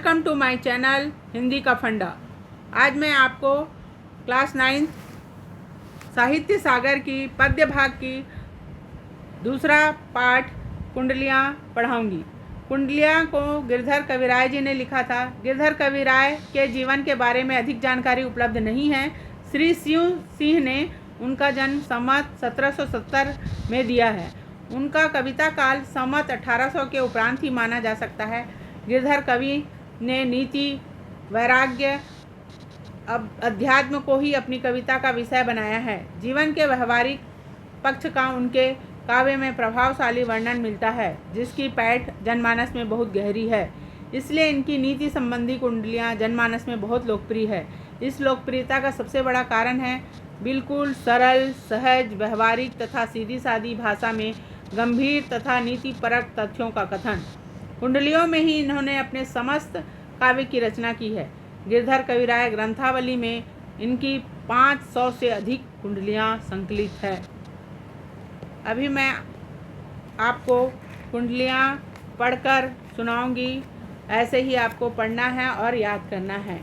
Welcome to my channel Hindi का फंडा। आज मैं आपको क्लास 9 साहित्य सागर की पद्य भाग की दूसरा पाठ कुंडलियाँ पढ़ाऊंगी। कुंडलियाँ को गिरधर कविराय जी ने लिखा था। गिरधर कविराय के जीवन के बारे में अधिक जानकारी उपलब्ध नहीं है। श्री शिव सिंह ने उनका जन्म संवत 1770 में दिया है। उनका कविता काल संवत 1800 के उपरांत ही माना जा सकता है। गिरधर कवि ने नीति, वैराग्य, अध्यात्म को ही अपनी कविता का विषय बनाया है। जीवन के व्यवहारिक पक्ष का उनके काव्य में प्रभावशाली वर्णन मिलता है, जिसकी पैठ जनमानस में बहुत गहरी है। इसलिए इनकी नीति संबंधी कुंडलियाँ जनमानस में बहुत लोकप्रिय है। इस लोकप्रियता का सबसे बड़ा कारण है बिल्कुल सरल, सहज, व्यवहारिक तथा सीधी सादी भाषा में गंभीर तथा नीतिपरक तथ्यों का कथन। कुंडलियों में ही इन्होंने अपने समस्त काव्य की रचना की है। गिरधर कविराय ग्रंथावली में इनकी 500 से अधिक कुंडलियाँ संकलित है। अभी मैं आपको कुंडलियाँ पढ़कर सुनाऊंगी। ऐसे ही आपको पढ़ना है और याद करना है।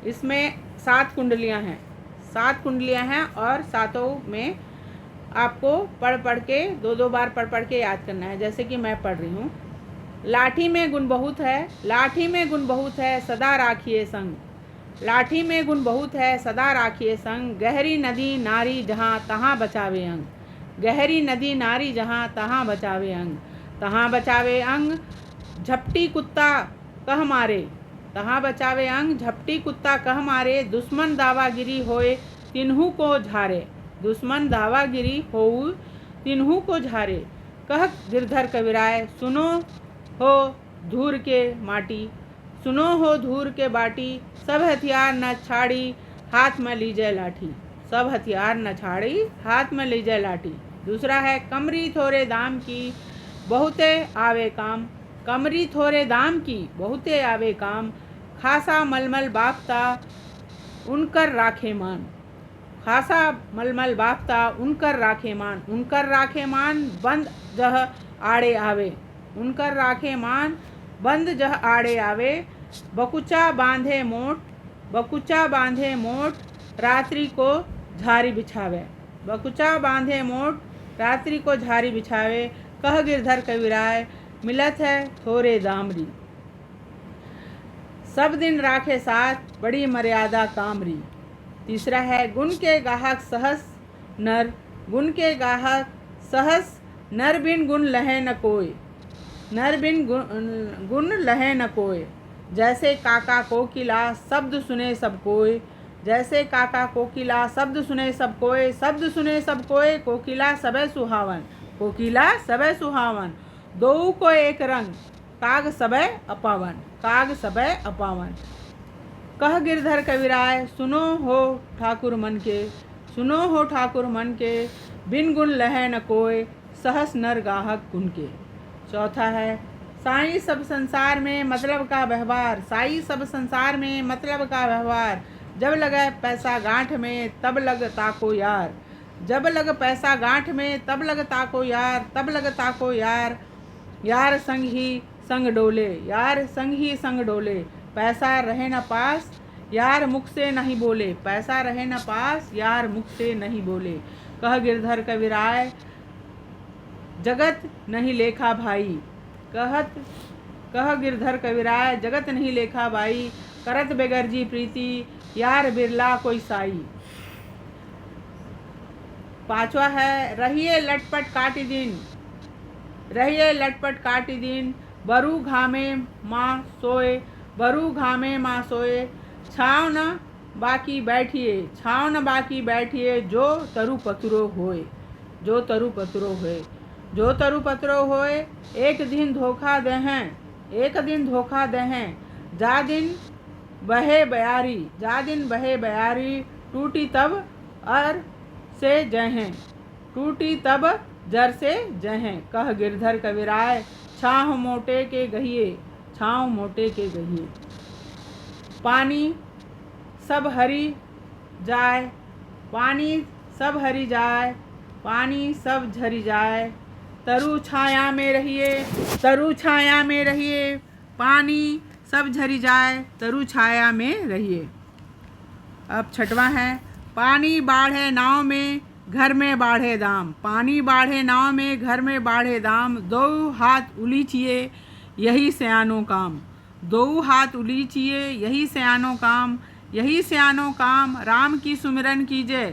इसमें 7 कुंडलियाँ हैं। 7 कुंडलियाँ हैं और सातों में आपको पढ़ के दो बार पढ़ के याद करना है। जैसे कि मैं पढ़ रही हूँ। लाठी में गुण बहुत है, लाठी में गुण बहुत है, सदा राखिए संग। लाठी में गुण बहुत है, सदा राखिए संग। गहरी नदी नारी जहाँ तहाँ बचावे अंग। गहरी नदी नारी जहाँ तहाँ बचावे अंग। तहाँ बचावे अंग झपटी कुत्ता कह मारे। तहाँ बचावे अंग झपटी कुत्ता कह मारे। दुश्मन दावागिरी होए तिन्हू को झारे। दुश्मन दावागिरी होऊ तिन्हू को झारे। कह गिरधर कविराय सुनो हो धूर के माटी। सुनो हो धूर के बाटी। सब हथियार न छाड़ी हाथ में लीजिए लाठी। सब हथियार न छाड़ी हाथ में लीजिए लाठी। दूसरा है कमरी थोड़े दाम की बहुते आवे काम। कमरी थोड़े दाम की बहुते आवे काम। खासा मलमल बाफ्ता उनकर राखे मान। खासा मलमल बाफ्ता उनकर राखे मान। उनकर राखे मान बंद जह आड़े आवे। उनकर राखे मान बंद जह आड़े आवे। बकुचा बांधे मोट, बकुचा बांधे मोट रात्रि को झारी बिछावे। बकुचा बांधे मोट रात्रि को झारी बिछावे। कह गिरधर कविराय मिलत है थोरे दामरी। सब दिन राखे साथ बड़ी मर्यादा कामरी। तीसरा है गुण के गाहक सहस नर। गुण के गाहक सहस नर बिन गुण लहे न कोय। नर बिन गुण लहे न कोय। जैसे काका कोकिला शब्द सुने सब कोय। जैसे काका कोकिला शब्द सुने सब कोय। शब्द सुने सब कोय कोकिला सबे सुहावन। कोकिला सबे सुहावन। दो को एक रंग काग सबे अपावन। काग सबे अपावन। कह गिरधर कविराय सुनो हो ठाकुर मन के। सुनो हो ठाकुर मन के बिन गुण लहे न कोय। सहस नर गाहक गुण के। चौथा है साई सब संसार में मतलब का व्यवहार। साई सब संसार में मतलब का व्यवहार। जब लगे पैसा गांठ में तब लग ताको यार। जब लग पैसा गांठ में तब लग ताको यार। तब लग ताको यार। यार संग ही संग डोले। यार संग ही संग डोले। पैसा रहे न पास यार मुख से नहीं बोले। पैसा रहे न पास यार मुख से नहीं बोले। कह गिरधर कविराय जगत नहीं लेखा भाई। कह गिरधर कविराय जगत नहीं लेखा भाई। करत बेगर जी प्रीति यार बिरला कोई साई। पांचवा है रहिए लटपट काटी दिन। रहिए लटपट काटी दिन बरू घामे माँ सोए। बरू घामे माँ सोए। छाव न बाकी बैठिए। छाव न बाकी बैठिए जो तरु पतरो होए। जो तरु पतरो होए। जो तरु पतरो होए एक दिन धोखा देहें। एक दिन धोखा देहें। जा दिन बहे बयारी। जा दिन बहे बयारी टूटी तब अर से जहें। टूटी तब जर से जहें। कह गिरधर कविराय छाँव मोटे के गहिए। छाँव मोटे के गहिए। पानी सब हरी जाए। पानी सब हरी जाए। पानी सब झरी जाए। तरु छाया में रहिए। तरु छाया में रहिए। पानी सब झरी जाए तरु छाया में रहिए। अब छठवां है, पानी बाढ़े नाव में घर में बाढ़े दाम। पानी बाढ़े नाव में घर में बाढ़े दाम, दो हाथ उलीचिए यही सयानो काम। दो हाथ उलीचिए यही सयानो काम, यही सयानो काम। राम की सुमिरन कीजिए,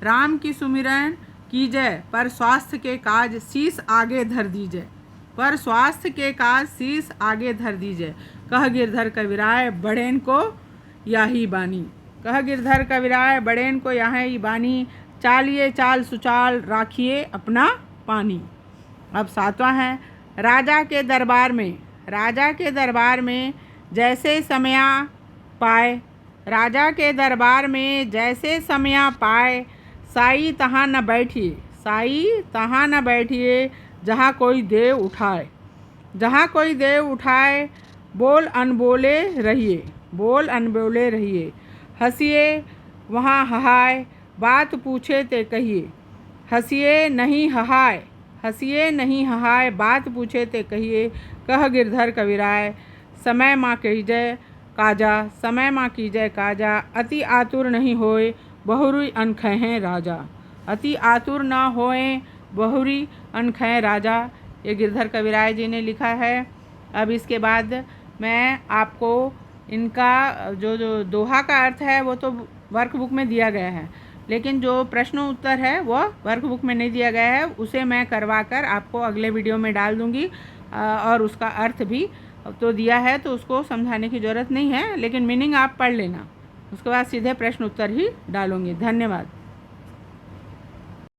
राम की सुमिरन कीजिए, पर स्वास्थ्य के काज शीस आगे धर दीजिए। पर स्वास्थ्य के काज शीस आगे धर दीजिए। कह गिरधर कविराय बड़ेन को याही बानी। कह गिरधर कविराय बड़ेन को याही बानी, चालिए चाल सुचाल राखिए अपना पानी। अब सातवां है, राजा के दरबार में, राजा के दरबार में जैसे समया पाए। राजा के दरबार में जैसे समया पाए, साई तहाँ न बैठिए, साई तहाँ न बैठिए, जहाँ कोई देव उठाए। जहाँ कोई देव उठाए, बोल अनबोले रहिए, बोल अनबोले रहिए। हंसिए वहाँ हहाय, बात पूछे ते कहिए। हंसिए नहीं हहाय, हंसिए नहीं हहाय, बात पूछे ते कहिए। कह गिरधर कविराय समय माँ कीजय काजा, समय माँ कीजय काजा। अति आतुर नहीं होए बहुरी अनखें राजा। अति आतुर न होए बहुरी अनखें राजा। ये गिरधर कविराय जी ने लिखा है। अब इसके बाद मैं आपको इनका जो दोहा का अर्थ है वो तो वर्कबुक में दिया गया है, लेकिन जो प्रश्न उत्तर है वो वर्कबुक में नहीं दिया गया है। उसे मैं करवा कर आपको अगले वीडियो में डाल दूँगी, और उसका अर्थ भी तो दिया है, तो उसको समझाने की ज़रूरत नहीं है, लेकिन मीनिंग आप पढ़ लेना। उसके बाद सीधे प्रश्न उत्तर ही डालूँगी। धन्यवाद।